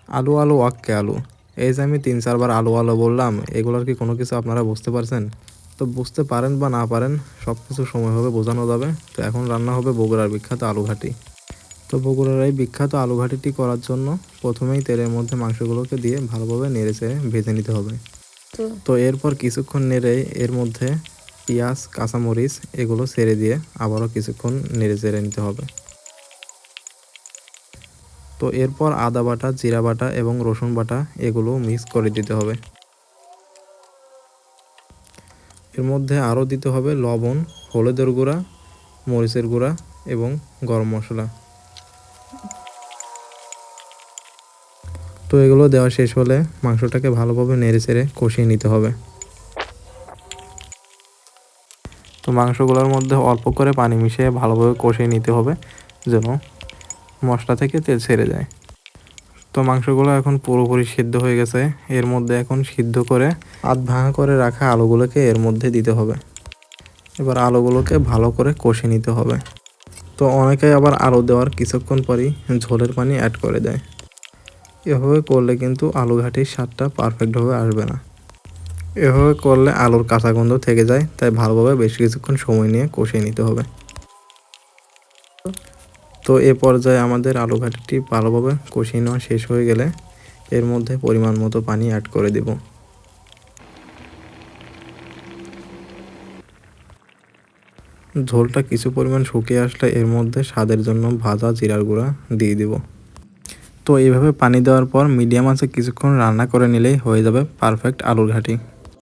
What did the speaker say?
আলু আলু ওয়াক্কে আলু। এই যে আমি 3-4 বার আলু আলু বললাম, এগুলোর কি কোনো কিছু আপনারা বুঝতে পারছেন? তো বুঝতে পারেন বা না পারেন, সব কিছু সময় হবে বোঝানো যাবে। তো এখন রান্না হবে বগুড়ার বিখ্যাত আলু ঘাটি। তো বগুড়ার এই বিখ্যাত আলু ঘাটিটি করার জন্য প্রথমেই তেলের মধ্যে মাংসগুলোকে দিয়ে ভালোভাবে নেড়েচেড়ে ভেজে নিতে হবে। তো এরপর কিছুক্ষণ নেড়ে এর মধ্যে পেঁয়াজ, কাঁচামরিচ এগুলো ছেড়ে দিয়ে আবারও কিছুক্ষণ নেড়েচেড়ে নিতে হবে। তো এরপর আদা বাটা, জিরা বাটা এবং রসুন বাটা এগুলো মিক্স করে দিতে হবে। এর মধ্যে আরও দিতে হবে লবণ, হলুদের গুঁড়া, মরিচের গুঁড়া এবং গরম মশলা। তো এগুলো দেওয়া শেষ হলে মাংসটাকে ভালোভাবে নেড়েচেড়ে কষিয়ে নিতে হবে। তো মাংসগুলোর মধ্যে অল্প করে পানি মিশিয়ে ভালোভাবে কষিয়ে নিতে হবে যেন মশলা থেকে তেল ছেড়ে যায়। তো মাংসগুলো এখন পুরোপুরি সিদ্ধ হয়ে গেছে। এর মধ্যে এখন সিদ্ধ করে আধ ভাঙা করে রাখা আলুগুলোকে এর মধ্যে দিতে হবে। এবার আলুগুলোকে ভালো করে কষিয়ে নিতে হবে। তো অনেকেই আবার আলু দেওয়ার কিছুক্ষণ পরই ঝোলের পানি অ্যাড করে দেয়। এভাবে করলে কিন্তু আলু ঘাটির স্বাদটা পারফেক্টভাবে আসবে না। এভাবে করলে আলুর কাঁচা গন্ধ থেকে যায়, তাই ভালোভাবে বেশ কিছুক্ষণ সময় নিয়ে কষিয়ে নিতে হবে। তো এ পর্যায়ে আমাদের আলু ঘাটিটি ভালোভাবে কষিয়ে নেওয়া শেষ হয়ে গেলে এর মধ্যে পরিমাণ মতো পানি অ্যাড করে দেব। ঝোলটা কিছু পরিমাণ শুকিয়ে আসলে এর মধ্যে স্বাদের জন্য ভাজা জিরার গুঁড়া দিয়ে দেব। তো এইভাবে পানি দেওয়ার পর মিডিয়াম আঁচে কিছুক্ষণ রান্না করে নিলেই হয়ে যাবে পারফেক্ট আলুর ঘাটি।